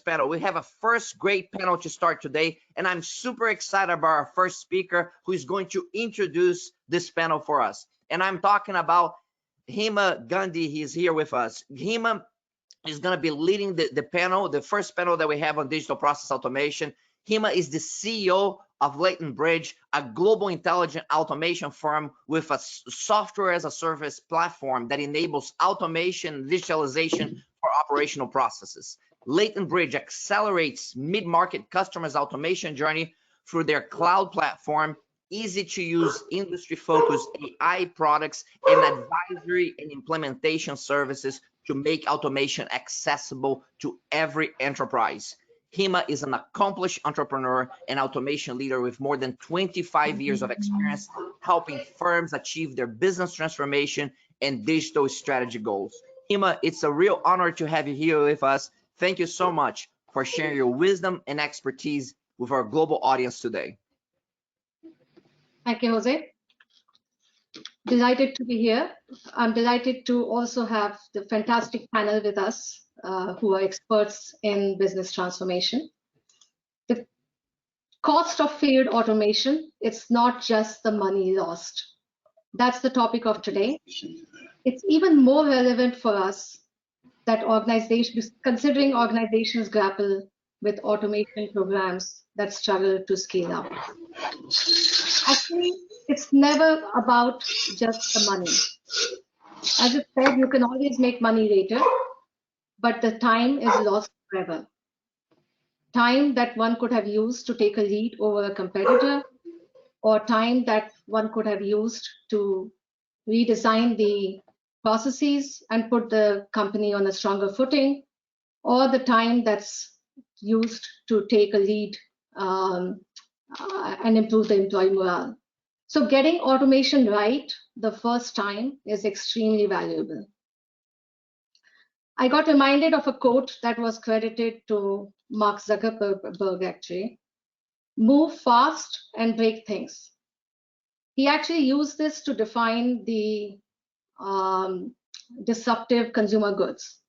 panel. We have a first great panel to start today, and I'm super excited about our first speaker who is going to introduce this panel for us. And I'm talking about Hima Gandhi. He's here with us. Hima is going to be leading the panel, the first panel that we have on digital process automation. Hima is the CEO of Leighton Bridge, a global intelligent automation firm with a software as a service platform that enables automation and digitalization for operational processes. Leighton Bridge accelerates mid-market customers' automation journey through their cloud platform, easy to use industry-focused AI products, and advisory and implementation services to make automation accessible to every enterprise. Hima is an accomplished entrepreneur and automation leader with more than 25 years of experience helping firms achieve their business transformation and digital strategy goals. Hima, it's a real honor to have you here with us. Thank you so much for sharing your wisdom and expertise with our global audience today. Thank you, Jose. Delighted to be here. I'm delighted to also have the fantastic panel with us who are experts in business transformation. The cost of failed automation, it's not just the money lost. That's the topic of today. It's even more relevant for us that organizations, considering organizations grapple with automation programs that struggle to scale up. Actually, it's never about just the money. As I said, you can always make money later, but the time is lost forever. Time that one could have used to take a lead over a competitor, or time that one could have used to redesign the processes and put the company on a stronger footing, or the time that's used to take a lead and improve the employee morale. So getting automation right the first time is extremely valuable. I got reminded of a quote that was credited to Mark Zuckerberg, actually. Move fast and break things. He actually used this to define the disruptive consumer goods.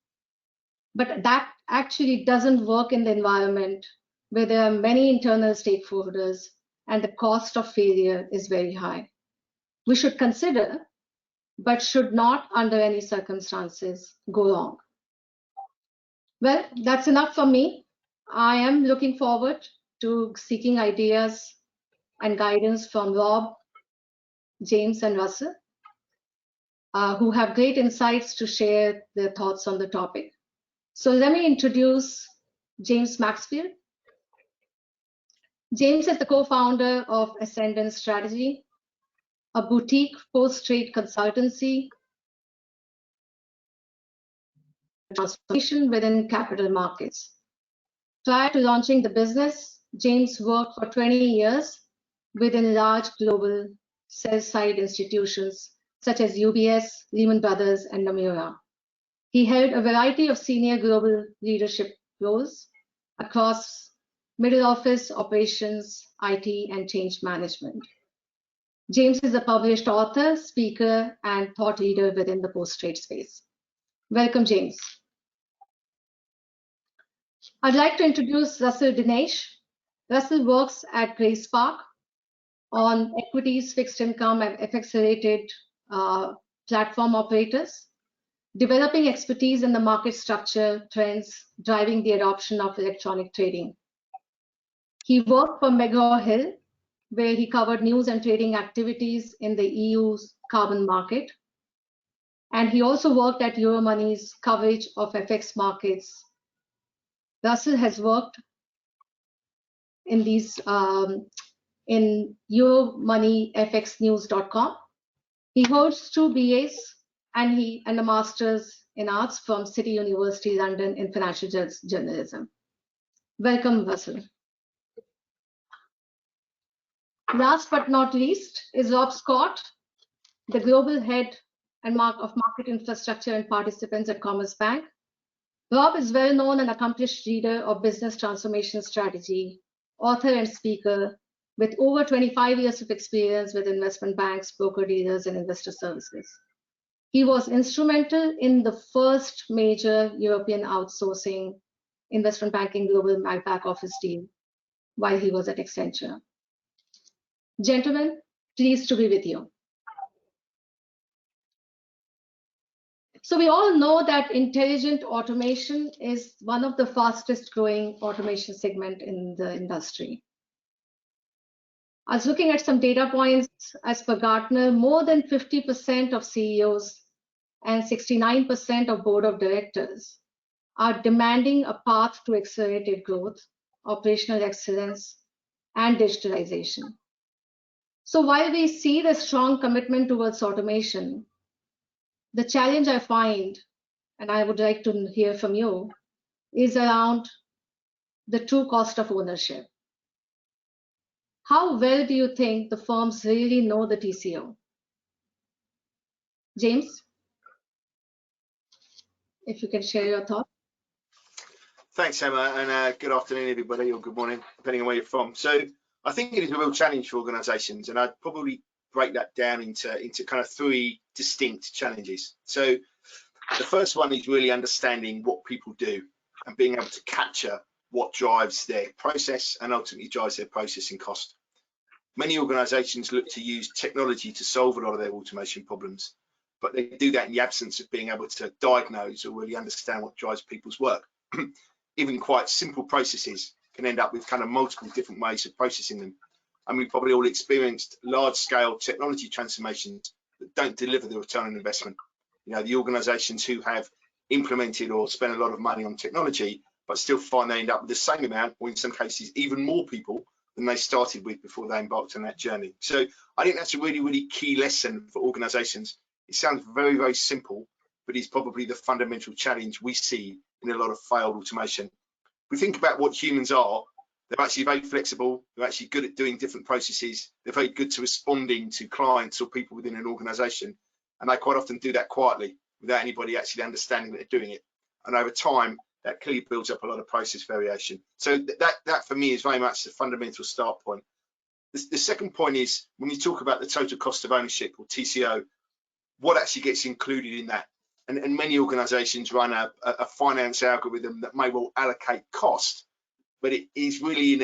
But that actually doesn't work in the environment where there are many internal stakeholders and the cost of failure is very high. We should consider, but should not under any circumstances go wrong. Well, that's enough for me. I am looking forward to seeking ideas and guidance from Rob, James, and Russell, who have great insights to share their thoughts on the topic. So let me introduce James Maxfield. James is the co-founder of Ascendant Strategy, a boutique post-trade consultancy transformation within capital markets. Prior to launching the business, James worked for 20 years within large global sell-side institutions such as UBS, Lehman Brothers, and Nomura. He held a variety of senior global leadership roles across middle office, operations, IT, and change management. James is a published author, speaker, and thought leader within the post-trade space. Welcome, James. I'd like to introduce Russell Dinesh. Russell works at Grace Park on equities, fixed income, and FX-related platform operators, developing expertise in the market structure trends, driving the adoption of electronic trading. He worked for McGraw-Hill, where he covered news and trading activities in the EU's carbon market. And he also worked at Euromoney's coverage of FX markets. Russell has worked in these in EuromoneyFXnews.com. He holds 2 BAs and a master's in arts from City University London in financial journalism. Welcome, Russell. Last but not least is Rob Scott, the global head of market infrastructure and participants at Commerce Bank. Rob is well known and accomplished leader of business transformation strategy, author and speaker with over 25 years of experience with investment banks, broker-dealers, and investor services. He was instrumental in the first major European outsourcing investment banking global back office team while he was at Accenture. Gentlemen, pleased to be with you. So we all know that intelligent automation is one of the fastest growing automation segment in the industry. I was looking at some data points. As per Gartner, more than 50% of CEOs and 69% of board of directors are demanding a path to accelerated growth, operational excellence, and digitalization. So while we see the strong commitment towards automation, the challenge I find, and I would like to hear from you, is around the true cost of ownership. How well do you think the firms really know the TCO? James, if you can share your thoughts. Thanks, Emma, and good afternoon, everybody, or good morning, depending on where you're from. So I think it is a real challenge for organisations, and I'd probably break that down into kind of three distinct challenges. So the first one is really understanding what people do and being able to capture what drives their process and ultimately drives their processing cost. Many organisations look to use technology to solve a lot of their automation problems, but they do that in the absence of being able to diagnose or really understand what drives people's work. Even quite simple processes can end up with kind of multiple different ways of processing them. And we've probably all experienced large-scale technology transformations that don't deliver the return on investment. You know, the organisations who have implemented or spent a lot of money on technology, but still find they end up with the same amount, or in some cases, even more people than they started with before they embarked on that journey. So I think that's a really, really key lesson for organisations. It sounds very, very simple, but it's probably the fundamental challenge we see in a lot of failed automation. We think about what humans are. They're actually very flexible. They're actually good at doing different processes. They're very good to responding to clients or people within an organisation. And they quite often do that quietly without anybody actually understanding that they're doing it. And over time, that clearly builds up a lot of process variation. So that for me is very much the fundamental start point. The second point is when you talk about the total cost of ownership, or TCO, what actually gets included in that? And many organisations run a finance algorithm that may well allocate cost, but it is really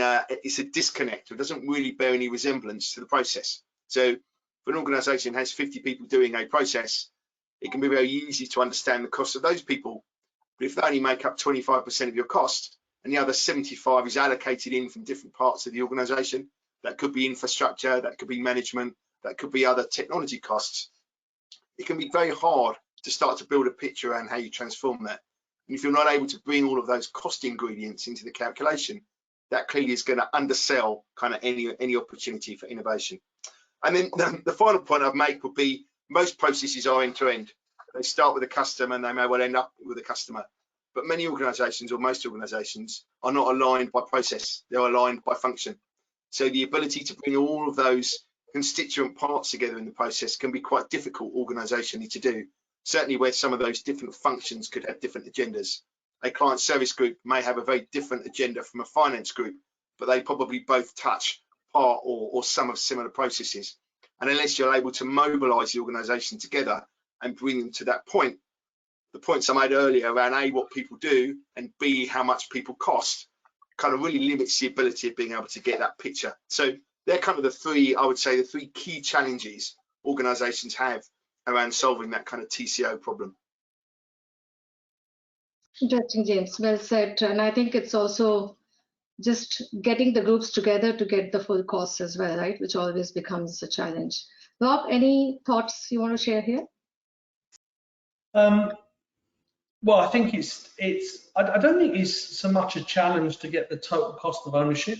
it's a disconnect. It doesn't really bear any resemblance to the process. So if an organisation has 50 people doing a process, it can be very easy to understand the cost of those people. But if they only make up 25% of your cost and the other 75 is allocated in from different parts of the organisation, that could be infrastructure, that could be management, that could be other technology costs, it can be very hard to start to build a picture around how you transform that. And if you're not able to bring all of those cost ingredients into the calculation, that clearly is going to undersell kind of any opportunity for innovation. And then the final point I'd make would be most processes are end-to-end. They start with a customer and they may well end up with a customer. But many organisations, or most organisations, are not aligned by process. They're aligned by function. So the ability to bring all of those constituent parts together in the process can be quite difficult organisationally to do. Certainly where some of those different functions could have different agendas. A client service group may have a very different agenda from a finance group, but they probably both touch part or some of similar processes. And unless you're able to mobilise the organisation together and bring them to that point, the points I made earlier around A, what people do, and B, how much people cost, kind of really limits the ability of being able to get that picture. So they're kind of the three, I would say, the three key challenges organisations have around solving that kind of TCO problem. Interesting, James. Well said. And I think it's also just getting the groups together to get the full costs as well, right? Which always becomes a challenge. Rob, any thoughts you want to share here? Well, I think I don't think it's so much a challenge to get the total cost of ownership,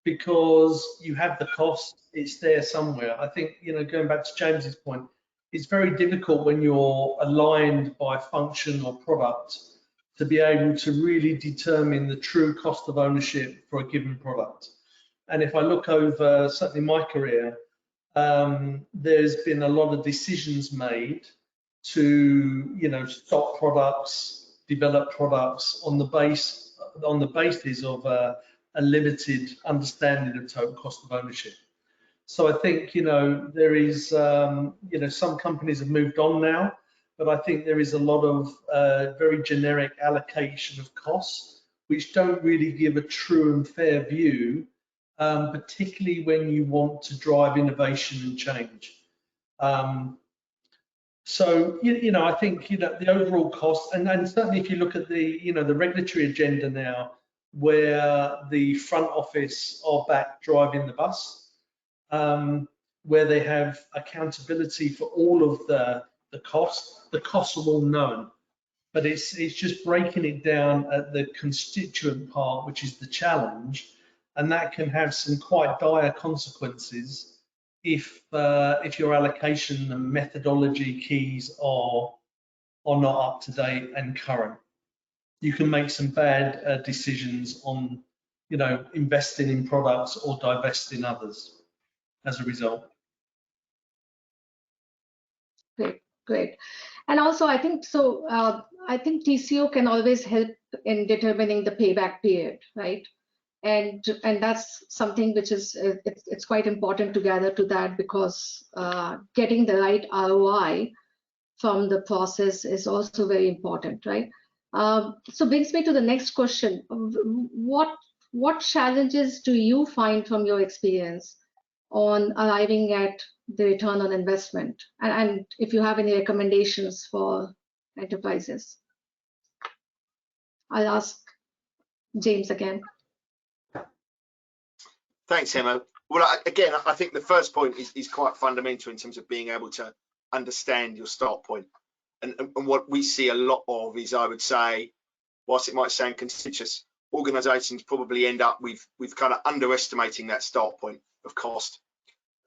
because you have the cost, it's there somewhere. I think, you know, going back to James's point, it's very difficult when you're aligned by function or product to be able to really determine the true cost of ownership for a given product. And if I look over certainly my career, there's been a lot of decisions made to, you know, stop products, develop products on the basis of a limited understanding of total cost of ownership. So I think, you know, there is, you know, some companies have moved on now, but I think there is a lot of very generic allocation of costs which don't really give a true and fair view, particularly when you want to drive innovation and change. So, I think, the overall cost, and certainly if you look at the, the regulatory agenda now, where the front office are back driving the bus, where they have accountability for all of the costs. The costs are all known, but it's just breaking it down at the constituent part, which is the challenge, and that can have some quite dire consequences if your allocation and methodology keys are not up to date and current. You can make some bad decisions on, investing in products or divesting others as a result. Great. And also, I think so. I think TCO can always help in determining the payback period, right? And that's something which is it's quite important to gather to that, because getting the right ROI from the process is also very important, right? So brings me to the next question. What challenges do you find from your experience on arriving at the return on investment, and if you have any recommendations for enterprises? I'll ask James again. Thanks, Emma. Well, again, I think the first point is quite fundamental in terms of being able to understand your start point. And what we see a lot of is, I would say, whilst it might sound contentious, organisations probably end up with kind of underestimating that start point of cost.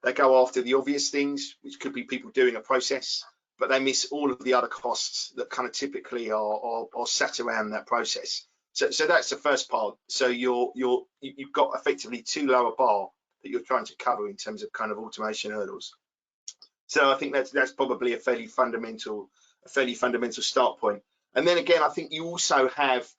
They go after the obvious things, which could be people doing a process, but they miss all of the other costs that kind of typically are sat around that process. So that's the first part. So you've got effectively too low a bar that you're trying to cover in terms of kind of automation hurdles. So I think that's probably a fairly fundamental start point. And then again, I think you also have,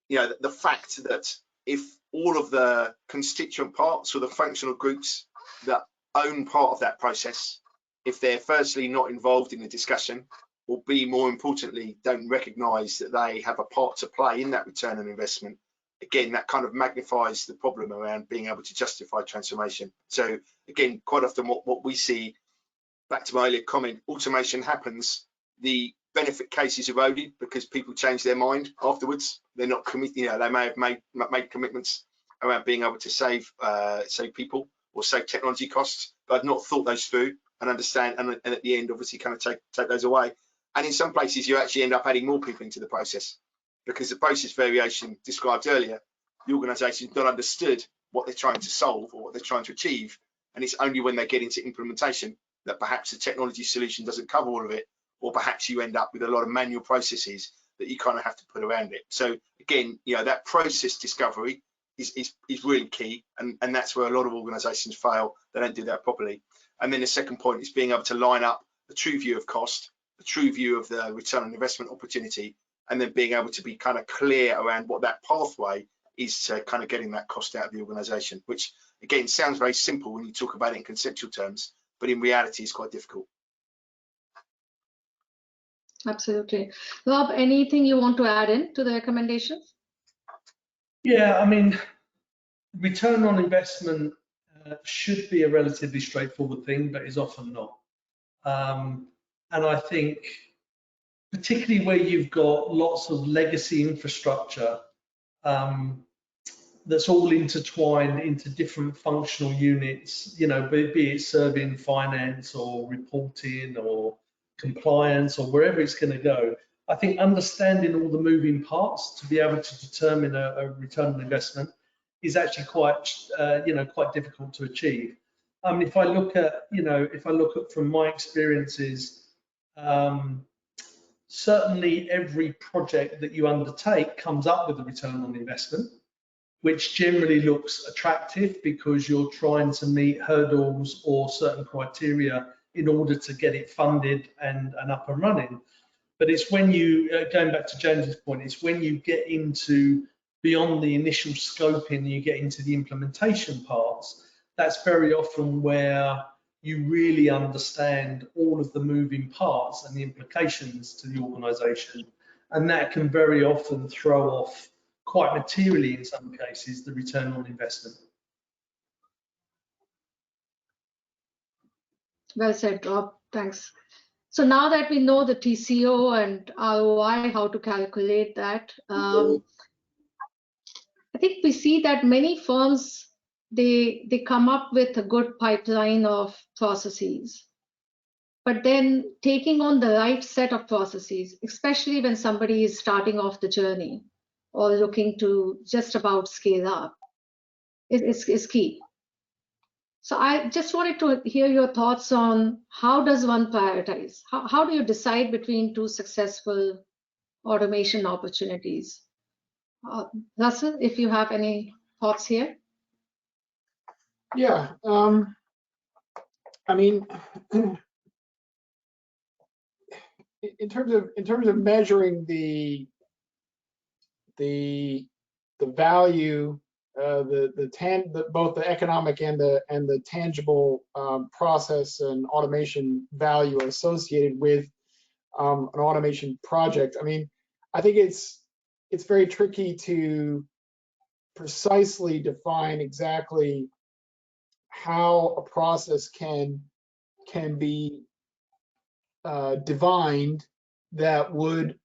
the fact that if all of the constituent parts or the functional groups that own part of that process, if they're firstly not involved in the discussion, or B, more importantly, don't recognise that they have a part to play in that return on investment, again, that kind of magnifies the problem around being able to justify transformation. So again, quite often what we see, back to my earlier comment, automation happens, the benefit case is eroded because people change their mind afterwards. They're not committed, they may have made commitments around being able to save people or save technology costs, but I've not thought those through and understand, and at the end, obviously, kind of take those away. And in some places, you actually end up adding more people into the process, because the process variation described earlier, the organisation's not understood what they're trying to solve or what they're trying to achieve, and it's only when they get into implementation that perhaps the technology solution doesn't cover all of it, or perhaps you end up with a lot of manual processes that you kind of have to put around it. So again, that process discovery is really key, and that's where a lot of organisations fail. They don't do that properly. And then the second point is being able to line up a true view of cost, a true view of the return on investment opportunity, and then being able to be kind of clear around what that pathway is to kind of getting that cost out of the organisation, which again sounds very simple when you talk about it in conceptual terms, but in reality is quite difficult. Absolutely. Rob, anything you want to add in to the recommendations? Yeah, I mean, return on investment should be a relatively straightforward thing, but is often not. And I think particularly where you've got lots of legacy infrastructure that's all intertwined into different functional units, be it serving finance or reporting or compliance or wherever it's going to go. I think understanding all the moving parts to be able to determine a return on investment is actually quite difficult to achieve. If I look at, from my experiences, certainly every project that you undertake comes up with a return on investment, which generally looks attractive because you're trying to meet hurdles or certain criteria in order to get it funded and up and running. But it's when you, going back to James's point, it's when you get into beyond the initial scoping, you get into the implementation parts, that's very often where you really understand all of the moving parts and the implications to the organisation. And that can very often throw off quite materially in some cases the return on investment. Well said, Rob. Thanks. So now that we know the TCO and ROI, how to calculate that, I think we see that many firms, they come up with a good pipeline of processes, but then taking on the right set of processes, especially when somebody is starting off the journey or looking to just about scale up, is key. So I just wanted to hear your thoughts on how does one prioritize? How do you decide between two successful automation opportunities? Russell, if you have any thoughts here. Yeah, I mean, in terms of measuring the value, both the economic and the tangible process and automation value associated with an automation project. I mean, I think it's very tricky to precisely define exactly how a process can be divined that would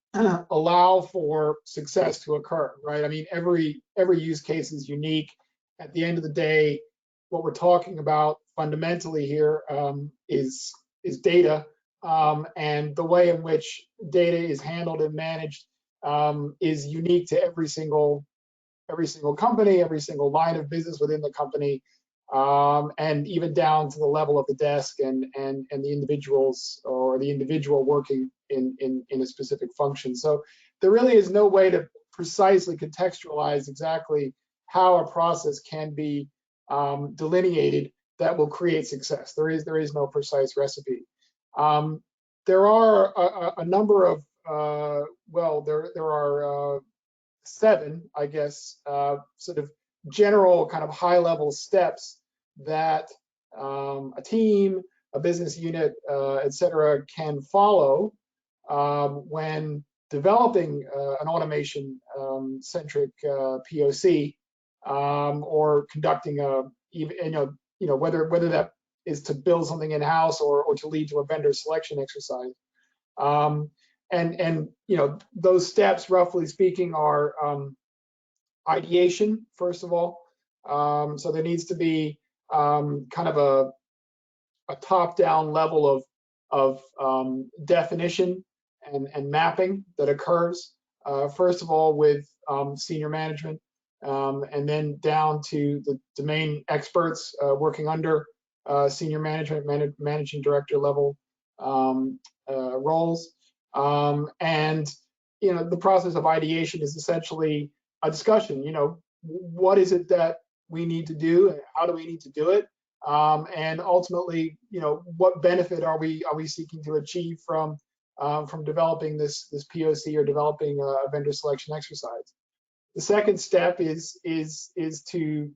allow for success to occur, right? I mean, every use case is unique. At the end of the day, what we're talking about fundamentally here is data, and the way in which data is handled and managed is unique to every single company, every single line of business within the company, and even down to the level of the desk and the individuals or the individual working in a specific function. So there really is no way to precisely contextualize exactly how a process can be delineated that will create success. There is no precise recipe. There are a number of there are 7, I guess, sort of general kind of high-level steps that a team, a business unit, et cetera, can follow when developing an automation-centric POC or conducting whether that is to build something in-house or to lead to a vendor selection exercise. And those steps, roughly speaking, are ideation, first of all. So there needs to be kind of a top-down level of definition and mapping that occurs, first of all with senior management, and then down to the domain experts working under senior management, managing director level roles. And the process of ideation is essentially a discussion. What is it that we need to do, and how do we need to do it, and ultimately, what benefit are we seeking to achieve from developing this POC or developing a vendor selection exercise. The second step is to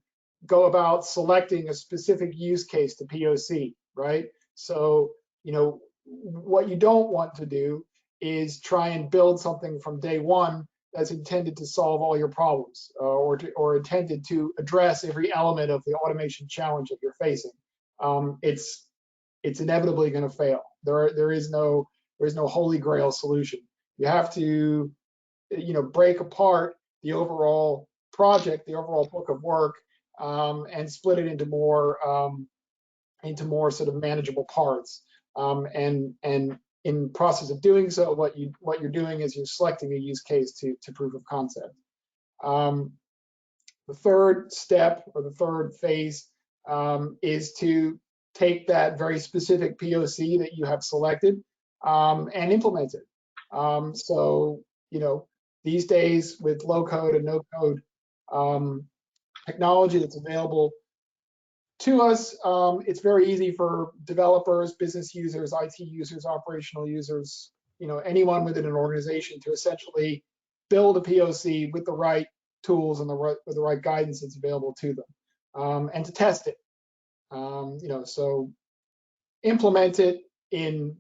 go about selecting a specific use case to POC, right? So what you don't want to do is try and build something from day one that's intended to solve all your problems, or intended to address every element of the automation challenge that you're facing. It's inevitably going to fail. There is no holy grail solution. You have to break apart the overall project, the overall book of work, and split it into more sort of manageable parts. And in process of doing so, what you're doing is you're selecting a use case to proof of concept. The third step, or the third phase, is to take that very specific POC that you have selected and implement it. So these days, with low code and no code technology that's available to us, it's very easy for developers, business users, IT users, operational users, anyone within an organization to essentially build a POC with the right tools and with the right guidance that's available to them, and to test it. So implement it in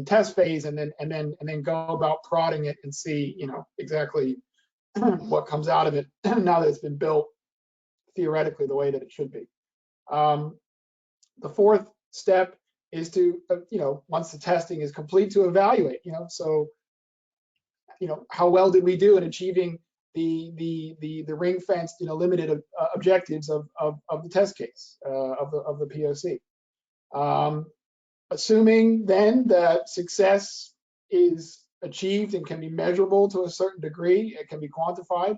test phase, and then go about prodding it and see exactly what comes out of it now that it's been built theoretically the way that it should be. The fourth step is to, once the testing is complete, to evaluate. So, how well did we do in achieving the ring-fenced, limited objectives of the test case of the POC. Assuming then that success is achieved and can be measurable to a certain degree, it can be quantified,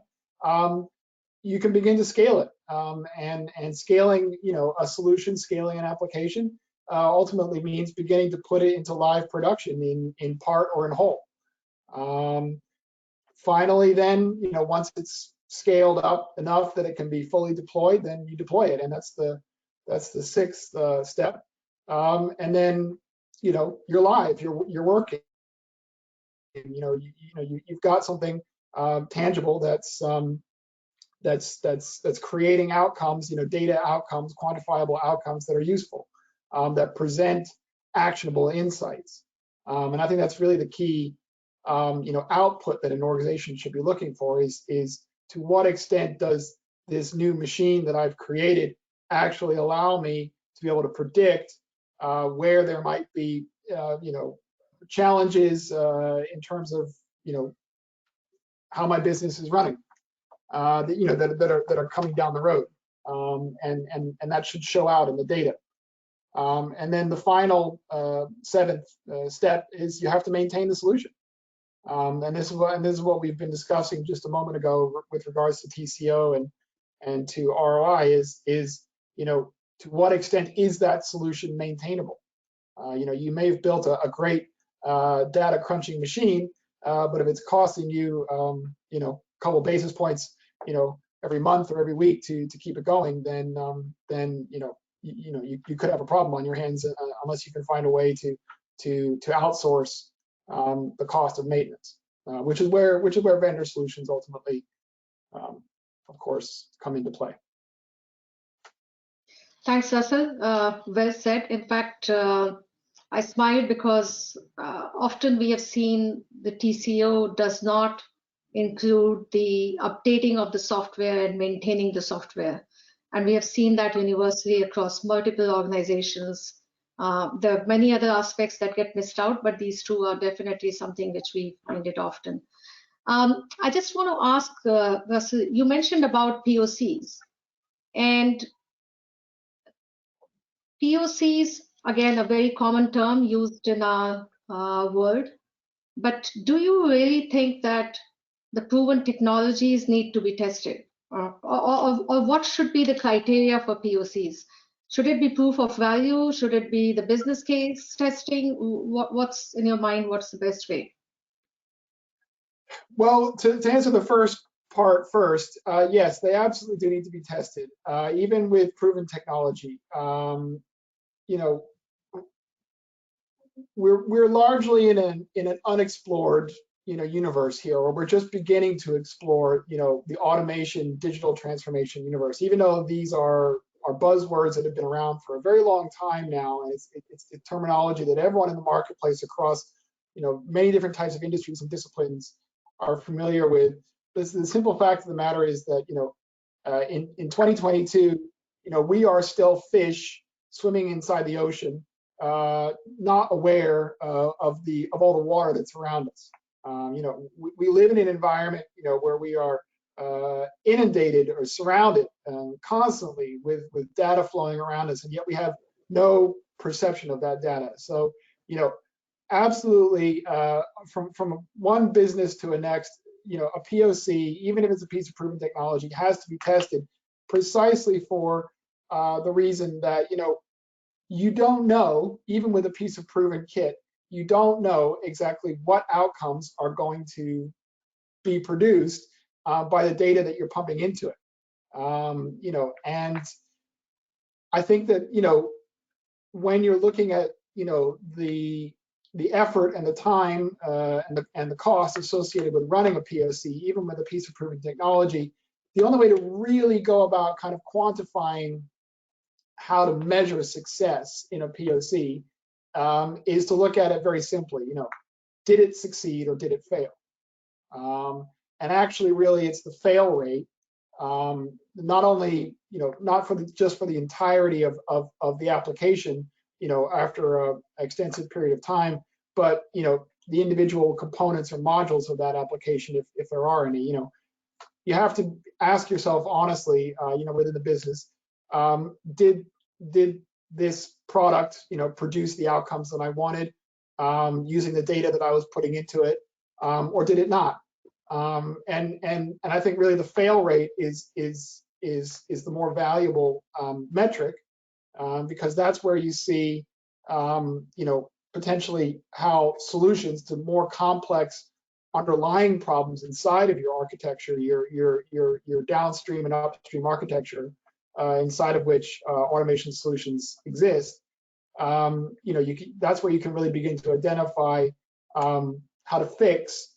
you can begin to scale it. And scaling, a solution, scaling an application, ultimately means beginning to put it into live production in part or in whole. Finally, then, once it's scaled up enough that it can be fully deployed, then you deploy it, and that's the sixth step. And then, you're live, you're working. You've got something tangible that's creating outcomes, data outcomes, quantifiable outcomes that are useful, that present actionable insights. And I think that's really the key, output that an organization should be looking for is to what extent does this new machine that I've created actually allow me to be able to predict where there might be, challenges in terms of, how my business is running, that are coming down the road, and that should show out in the data. And then the final seventh step is you have to maintain the solution. And this is what we've been discussing just a moment ago with regards to TCO and to ROI is to what extent is that solution maintainable? You may have built a great data crunching machine, but if it's costing you a couple basis points every month or every week to keep it going, then you could have a problem on your hands unless you can find a way to outsource the cost of maintenance, which is where vendor solutions ultimately, of course, come into play. Thanks, Russell. Well said. In fact, I smiled because often we have seen the TCO does not include the updating of the software and maintaining the software. And we have seen that universally across multiple organizations. There are many other aspects that get missed out, but these two are definitely something which we find it often. I just want to ask, Russell, you mentioned about POCs. And POCs, again, a very common term used in our world. But do you really think that the proven technologies need to be tested? Or what should be the criteria for POCs? Should it be proof of value? Should it be the business case testing? What's in your mind? What's the best way? Well, to answer the first part first, yes, they absolutely do need to be tested, even with proven technology. We're largely in an unexplored universe here, or we're just beginning to explore the automation, digital transformation universe. Even though these are buzzwords that have been around for a very long time now, and it's the terminology that everyone in the marketplace across many different types of industries and disciplines are familiar with. The simple fact of the matter is that in 2022, we are still fish swimming inside the ocean, not aware of all the water that's around us. We live in an environment where we are inundated or surrounded constantly with data flowing around us, and yet we have no perception of that data. So absolutely, from one business to a next, a POC, even if it's a piece of proven technology, has to be tested precisely for the reason that you don't know, even with a piece of proven kit, you don't know exactly what outcomes are going to be produced by the data that you're pumping into it. And I think that when you're looking at the effort and the time and the cost associated with running a POC, even with a piece of proven technology, the only way to really go about kind of quantifying how to measure success in a POC is to look at it very simply. Did it succeed or did it fail? And actually, really, it's the fail rate, not only, not for just for the entirety of the application, after an extensive period of time, but, the individual components or modules of that application, if there are any. You have to ask yourself honestly, within the business, did this product, produce the outcomes that I wanted, using the data that I was putting into it, or did it not? And I think really the fail rate is the more valuable metric, because that's where you see, potentially how solutions to more complex underlying problems inside of your architecture, your downstream and upstream architecture, inside of which automation solutions exist. That's where you can really begin to identify how to fix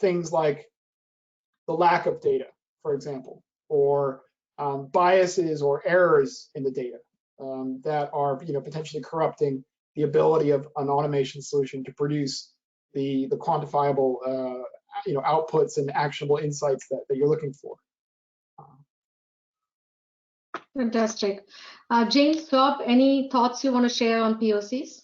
things like the lack of data, for example, or biases or errors in the data that are potentially corrupting the ability of an automation solution to produce the quantifiable outputs and actionable insights that you're looking for. Fantastic. James, Rob, any thoughts you want to share on POCs?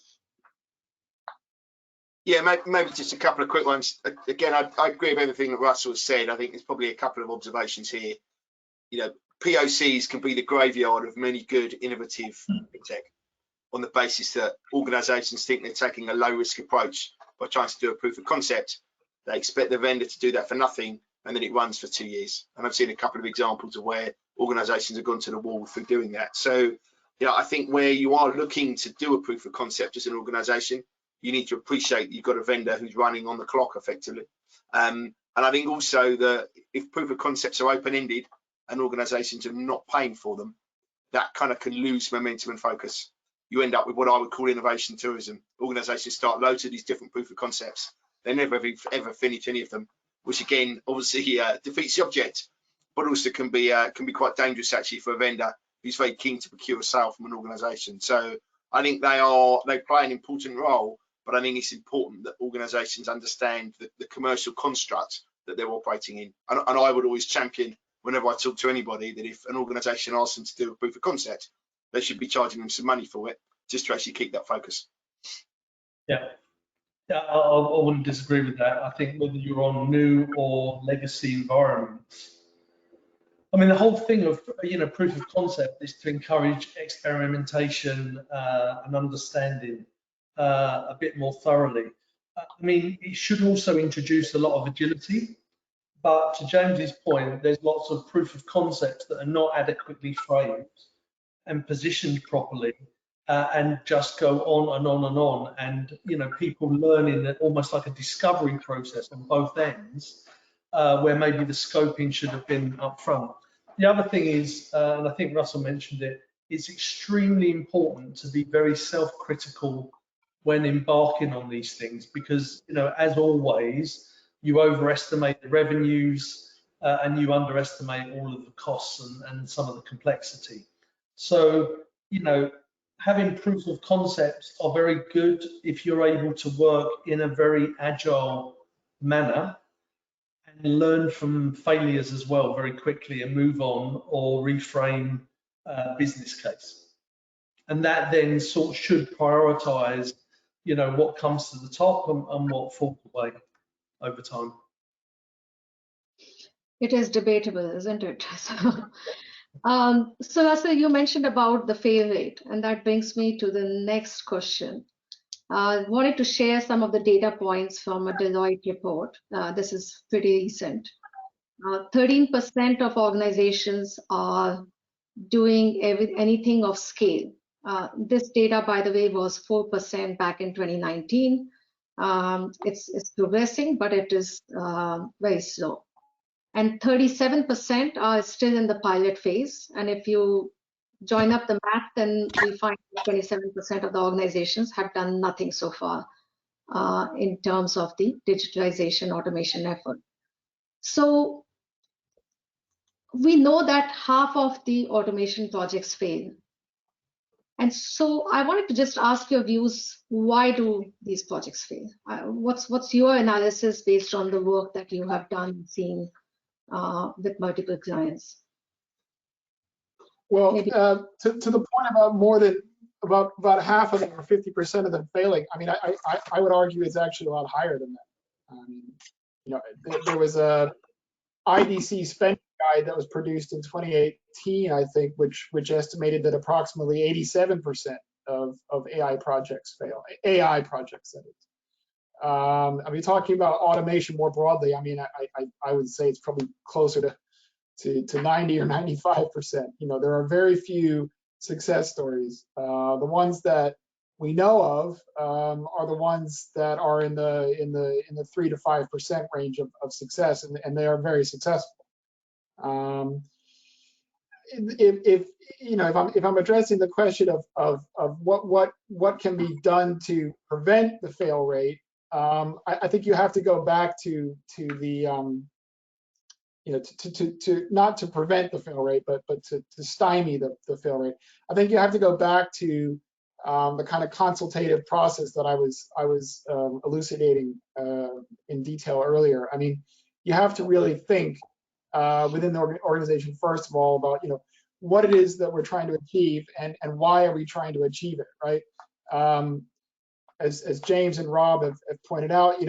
Yeah, maybe just a couple of quick ones. Again, I agree with everything that Russell has said. I think there's probably a couple of observations here. POCs can be the graveyard of many good innovative tech, on the basis that organizations think they're taking a low risk approach by trying to do a proof of concept. They expect the vendor to do that for nothing, and then it runs for 2 years. And I've seen a couple of examples of where organizations have gone to the wall through doing that. So, I think where you are looking to do a proof of concept as an organization, you need to appreciate you've got a vendor who's running on the clock effectively. And I think also that if proof of concepts are open-ended and organizations are not paying for them, that kind of can lose momentum and focus. You end up with what I would call innovation tourism. Organizations start loads of these different proof of concepts. They never ever finish any of them, which again, obviously defeats the object, but also can be quite dangerous actually for a vendor who's very keen to procure a sale from an organization. So I think they play an important role, but I think it's important that organizations understand the commercial construct that they're operating in. And I would always champion, whenever I talk to anybody, that if an organization asks them to do a proof of concept, they should be charging them some money for it, just to actually keep that focus. Yeah, I wouldn't disagree with that. I think whether you're on new or legacy environments, I mean, the whole thing of proof of concept is to encourage experimentation and understanding a bit more thoroughly. I mean, it should also introduce a lot of agility. But to James's point, there's lots of proof of concepts that are not adequately framed and positioned properly, and just go on and on and on. And people learning that almost like a discovery process on both ends, where maybe the scoping should have been up front. The other thing is, and I think Russell mentioned it, it's extremely important to be very self-critical when embarking on these things, because as always, you overestimate the revenues and you underestimate all of the costs and some of the complexity. So, having proof of concepts are very good if you're able to work in a very agile manner and learn from failures as well very quickly and move on or reframe business case. And that then should prioritize, what comes to the top and what falls away over time. It is debatable, isn't it? So Russell, you mentioned about the fail rate, and that brings me to the next question. I wanted to share some of the data points from a Deloitte report. This is pretty recent. 13% of organizations are doing anything of scale. This data, by the way, was 4% back in 2019. It's progressing, but it is very slow. And 37% are still in the pilot phase. And if you join up the math, then we find 27% of the organizations have done nothing so far in terms of the digitalization automation effort. So we know that half of the automation projects fail. And so I wanted to just ask your views. Why do these projects fail? What's your analysis based on the work that you have done, seen with multiple clients? Well, to the point about more than about half of them or 50% of them failing, I mean, I would argue it's actually a lot higher than that. I mean, you know, there was a IDC spending guide that was produced in 2018, I think, which estimated that approximately 87% of AI projects fail. AI projects, that is. I mean, talking about automation more broadly, I mean, I would say it's probably closer to 90 or 95%. You know, there are very few success stories. The ones that we know of are the ones that are in the 3 to 5% range of success, and they are very successful. If you know, if I'm addressing the question of what can be done to prevent the fail rate, I think you have to go back to the you know, to not to prevent the fail rate, but to stymie the fail rate. I think you have to go back to the kind of consultative process that I was elucidating in detail earlier. I mean, you have to really think within the organization, first of all, about, you know, what it is that we're trying to achieve and why are we trying to achieve it, right? As James and Rob have pointed out,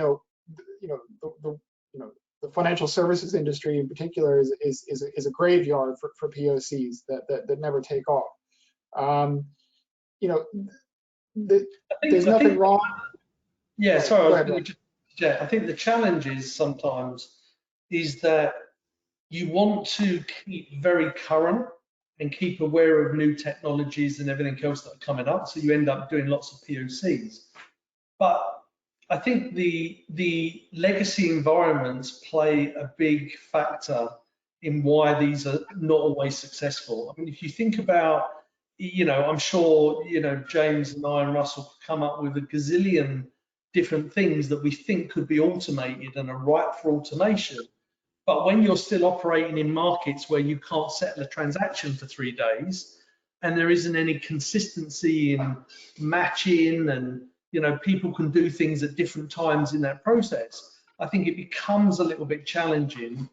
the financial services industry in particular is a graveyard for POCs that never take off. You know, there's nothing wrong. Yeah, Right, sorry, I I think the challenge is sometimes is that you want to keep very current and keep aware of new technologies and everything else that are coming up. So you end up doing lots of POCs. But I think the legacy environments play a big factor in why these are not always successful. I mean, if you think about, you know, I'm sure, you know, James and I and Russell could come up with a gazillion different things that we think could be automated and are ripe for automation. But when you're still operating in markets where you can't settle a transaction for 3 days, and there isn't any consistency in matching, and, you know, people can do things at different times in that process, I think it becomes a little bit challenging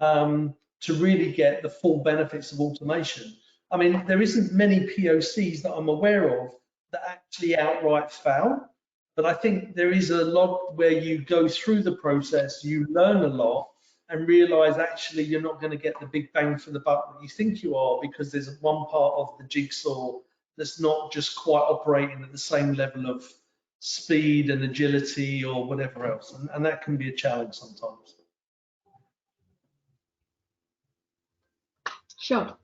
to really get the full benefits of automation. I mean, there isn't many POCs that I'm aware of that actually outright fail, but I think there is a lot where you go through the process, you learn a lot, and realize actually you're not going to get the big bang for the buck that you think you are, because there's one part of the jigsaw that's not just quite operating at the same level of speed and agility or whatever else, and that can be a challenge sometimes. Sure.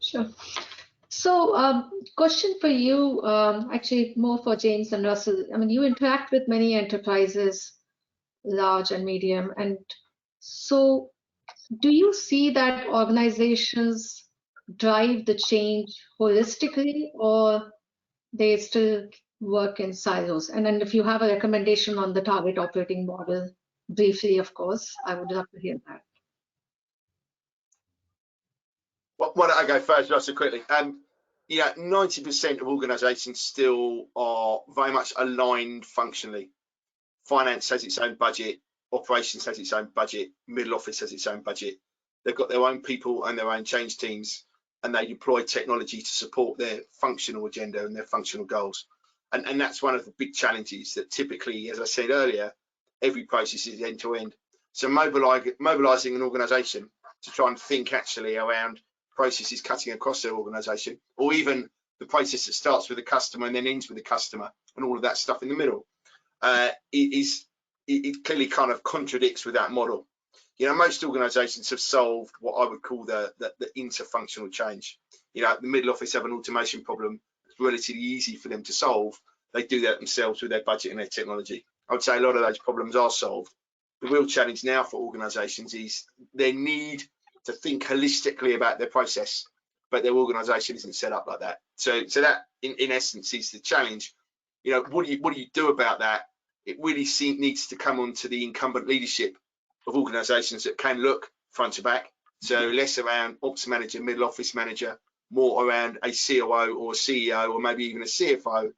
So question for you, actually more for James and Russell. I mean, you interact with many enterprises, large and medium, and so do you see that organizations drive the change holistically, or they still work in silos? And then if you have a recommendation on the target operating model, briefly, of course, I would love to hear that. Well, why don't I go first, Russell, quickly? You know, 90% of organisations still are very much aligned functionally. Finance has its own budget, operations has its own budget, middle office has its own budget. They've got their own people and their own change teams, and they deploy technology to support their functional agenda and their functional goals. And that's one of the big challenges that typically, as I said earlier, every process is end to end. So mobilising an organisation to try and think actually around processes cutting across their organisation, or even the process that starts with the customer and then ends with the customer and all of that stuff in the middle, it clearly kind of contradicts with that model. You know, most organisations have solved what I would call the interfunctional change. You know, the middle office have an automation problem. It's relatively easy for them to solve. They do that themselves with their budget and their technology. I would say a lot of those problems are solved. The real challenge now for organisations is their need to think holistically about their process, but their organisation isn't set up like that. So that, in essence, is the challenge. You know, what do you do about that? It really needs to come onto the incumbent leadership of organisations that can look front to back. So less around ops manager, middle office manager, more around a COO or a CEO or maybe even a CFO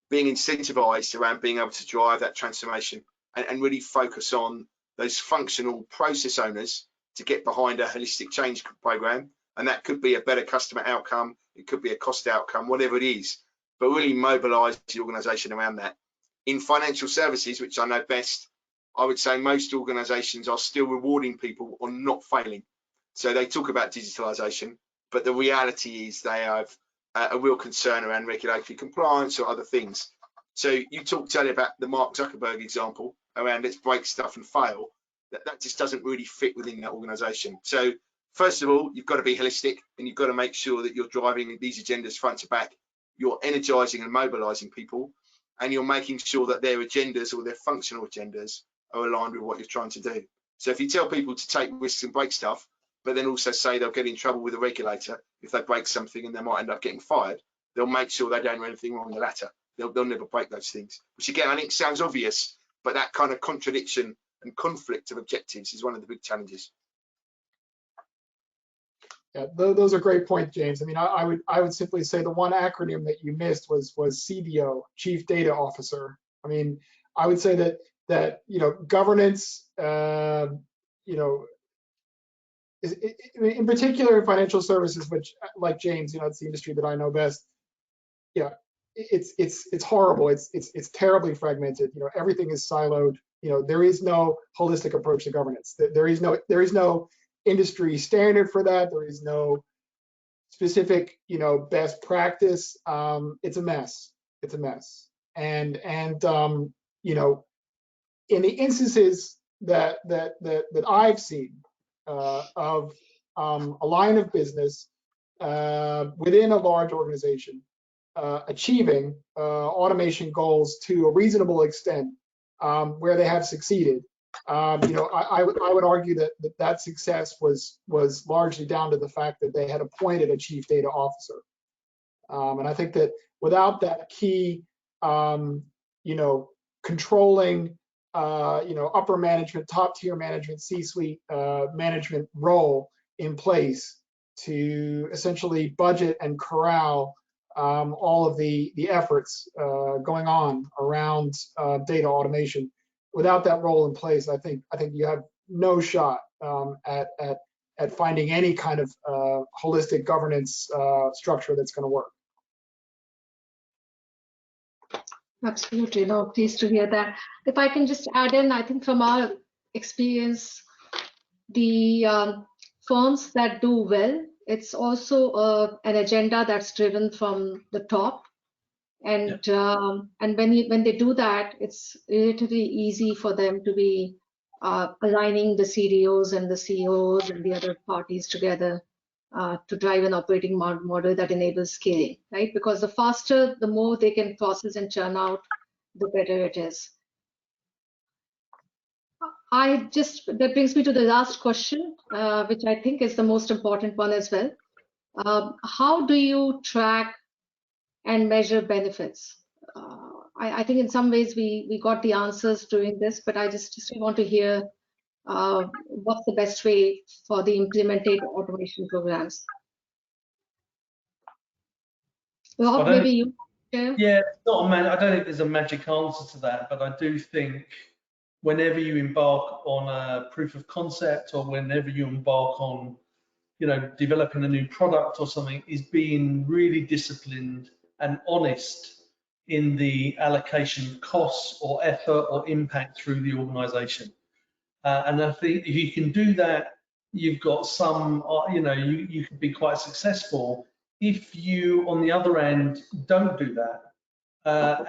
being incentivized around being able to drive that transformation and really focus on those functional process owners to get behind a holistic change program. And that could be a better customer outcome, it could be a cost outcome, whatever it is, but really mobilize the organization around that. In financial services, which I know best, I would say most organizations are still rewarding people on not failing. So they talk about digitalization, but the reality is they have a real concern around regulatory compliance or other things. So you talked earlier about the Mark Zuckerberg example around let's break stuff and fail. That just doesn't really fit within that organization. So first of all, you've got to be holistic and you've got to make sure that you're driving these agendas front to back. You're energizing and mobilizing people, and you're making sure that their agendas or their functional agendas are aligned with what you're trying to do. So if you tell people to take risks and break stuff, but then also say they'll get in trouble with a regulator if they break something and they might end up getting fired, they'll make sure they don't do anything wrong in the latter. They'll never break those things, which again, I think sounds obvious, but that kind of contradiction and conflict of objectives is one of the big challenges. Yeah, those are great points, James. I mean, I would simply say the one acronym that you missed was CDO, Chief Data Officer. I mean, I would say that governance, in particular in financial services, which like James, it's the industry that I know best. Yeah, it's horrible. It's terribly fragmented. Everything is siloed. There is no holistic approach to governance. There is no industry standard for that. There is no specific, best practice. It's a mess. It's a mess. And in the instances that I've seen of a line of business within a large organization achieving automation goals to a reasonable extent where they have succeeded, I would argue that success was largely down to the fact that they had appointed a chief data officer. And I think that without that key, controlling, upper management, top tier management, C-suite management role in place to essentially budget and corral all of the efforts going on around data automation. Without that role in place, I think you have no shot at finding any kind of holistic governance structure that's going to work. Absolutely, no, pleased to hear that. If I can just add in, I think from our experience, the firms that do well, it's also an agenda that's driven from the top. And and when they do that, it's relatively easy for them to be aligning the CDOs and the CEOs and the other parties together to drive an operating model that enables scaling, right? Because the faster, the more they can process and churn out, the better it is. That brings me to the last question, which I think is the most important one as well. How do you track and measure benefits? I think in some ways we got the answers during this, but I just want to hear what's the best way for the implemented automation programs. Rob, maybe you share? Yeah, I don't think there's a magic answer to that, but I do think whenever you embark on a proof of concept or whenever you embark on, developing a new product or something, is being really disciplined and honest in the allocation of costs or effort or impact through the organization. And I think if you can do that, you've got some, you can be quite successful. If you, on the other end, don't do that,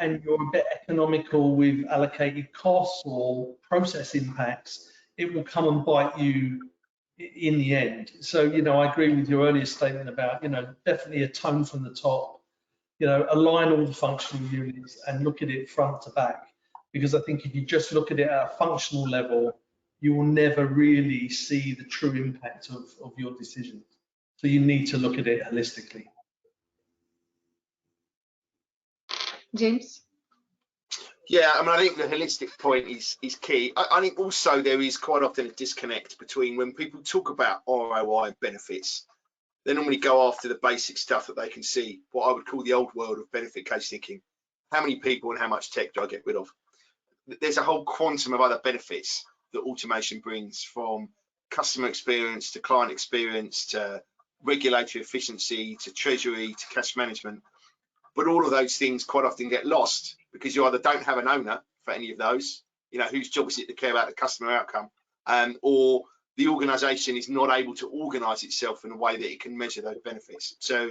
and you're a bit economical with allocated costs or process impacts, it will come and bite you in the end. So, I agree with your earlier statement about, definitely a tone from the top, align all the functional units and look at it front to back. Because I think if you just look at it at a functional level, you will never really see the true impact of your decisions. So you need to look at it holistically. James? Yeah, I think the holistic point is key. I think also there is quite often a disconnect between when people talk about ROI benefits They normally go after the basic stuff that they can see, what I would call the old world of benefit case thinking. How many people and how much tech do I get rid of? There's a whole quantum of other benefits that automation brings, from customer experience to client experience to regulatory efficiency to treasury to cash management. But all of those things quite often get lost because you either don't have an owner for any of those, whose job is it to care about the customer outcome, or the organization is not able to organize itself in a way that it can measure those benefits. So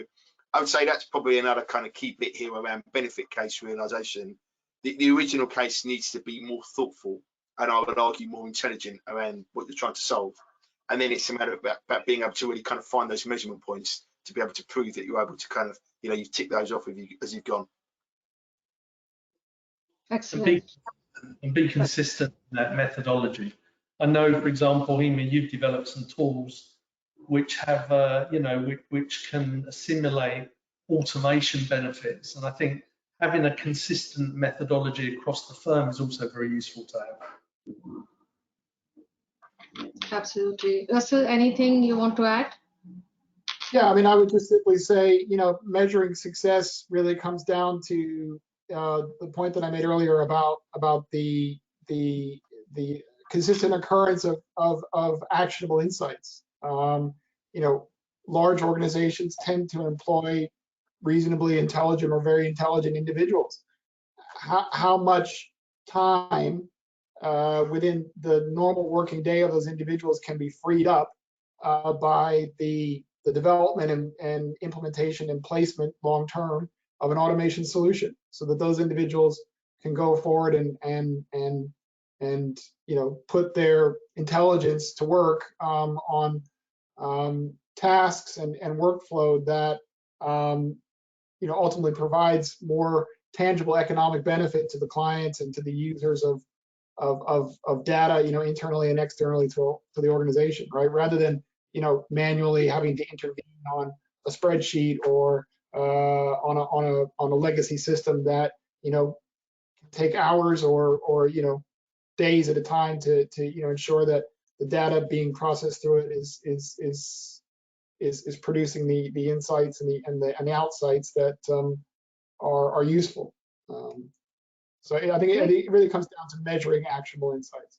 I would say that's probably another kind of key bit here around benefit case realization. The original case needs to be more thoughtful, and I would argue more intelligent around what you're trying to solve. And then it's a matter of about being able to really kind of find those measurement points to be able to prove that you're able to kind of, you've ticked those off as you've gone. Excellent. And be consistent in that methodology. I know, for example, Hema, you've developed some tools which have, which can assimilate automation benefits. And I think having a consistent methodology across the firm is also very useful to have. Absolutely. Russell, anything you want to add? Yeah, I mean, I would just simply say, measuring success really comes down to the point that I made earlier about the consistent occurrence of actionable insights. Large organizations tend to employ reasonably intelligent or very intelligent individuals. How much time within the normal working day of those individuals can be freed up by the development and implementation and placement long-term of an automation solution, so that those individuals can go forward and put their intelligence to work on tasks and workflow that ultimately provides more tangible economic benefit to the clients and to the users of data, internally and externally to the organization, right? Rather than manually having to intervene on a spreadsheet or on a legacy system that can take hours or days at a time to ensure that the data being processed through it is producing the insights and the outsights that are useful. So I think it really comes down to measuring actionable insights.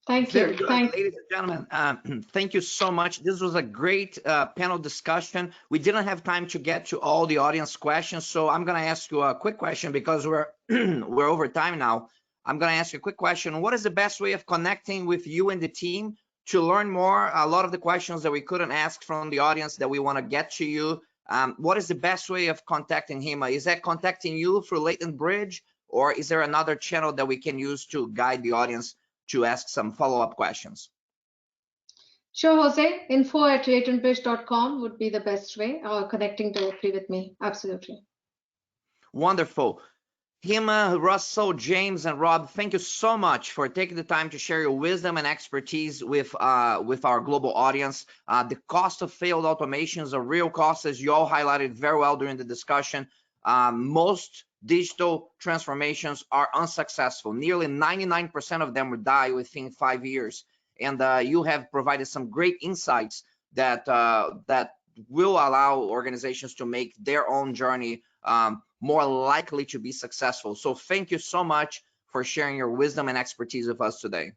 Thank you. Very good, ladies and gentlemen. Thank you so much. This was a great panel discussion. We didn't have time to get to all the audience questions, so I'm going to ask you a quick question because we're we're over time now. I'm going to ask you a quick question. What is the best way of connecting with you and the team to learn more? A lot of the questions that we couldn't ask from the audience that we want to get to you. What is the best way of contacting Hema? Is that contacting you through Leighton Bridge, or is there another channel that we can use to guide the audience to ask some follow-up questions? Sure, Jose. info@leightonbridge.com would be the best way, or connecting directly with me. Absolutely. Wonderful. Hema, Russell, James, and Rob, thank you so much for taking the time to share your wisdom and expertise with our global audience. The cost of failed automation is a real cost, as you all highlighted very well during the discussion. Most digital transformations are unsuccessful. Nearly 99% of them will die within 5 years. And you have provided some great insights that will allow organizations to make their own journey more likely to be successful. So thank you so much for sharing your wisdom and expertise with us today.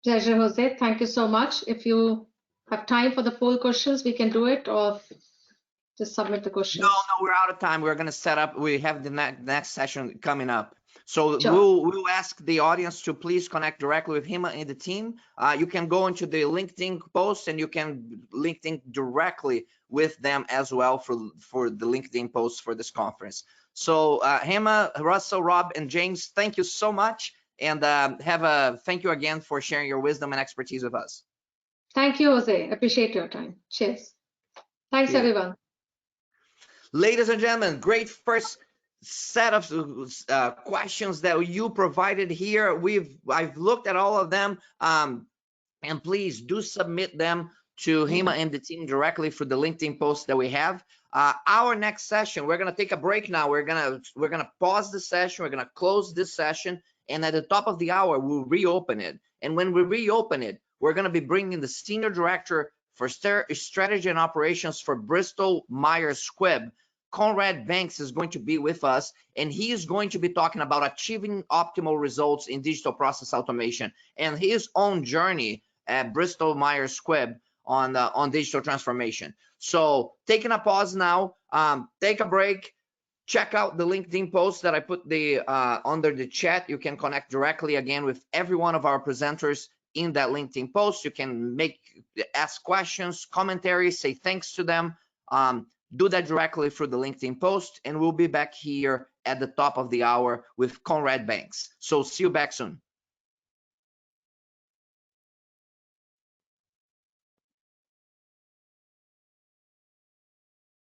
Pleasure, Jose. Thank you so much. If you have time for the poll questions, we can do it, or just submit the questions. No, we're out of time. We're going to set up. We have the next session coming up. So sure. we'll ask the audience to please connect directly with Hema and the team. You can go into the LinkedIn post and you can LinkedIn directly with them as well for the LinkedIn post for this conference. So Hema, Russell, Rob, and James, thank you so much. And thank you again for sharing your wisdom and expertise with us. Thank you, Jose. Appreciate your time. Cheers. Thanks, everyone. Ladies and gentlemen, great first set of questions that you provided here. I've looked at all of them, and please do submit them to Hema and the team directly for the LinkedIn post that we have. Our next session, we're gonna take a break now. We're gonna pause the session. We're gonna close this session, and at the top of the hour, we'll reopen it. And when we reopen it, we're gonna be bringing the Senior Director for strategy and operations for Bristol Myers Squibb, Conrad Banks is going to be with us, and he is going to be talking about achieving optimal results in digital process automation and his own journey at Bristol Myers Squibb on digital transformation. So taking a pause now, take a break, check out the LinkedIn post that I put under the chat. You can connect directly again with every one of our presenters in that LinkedIn post. You can ask questions, commentaries, say thanks to them. Do that directly through the LinkedIn post, and we'll be back here at the top of the hour with Conrad Banks. So see you back soon.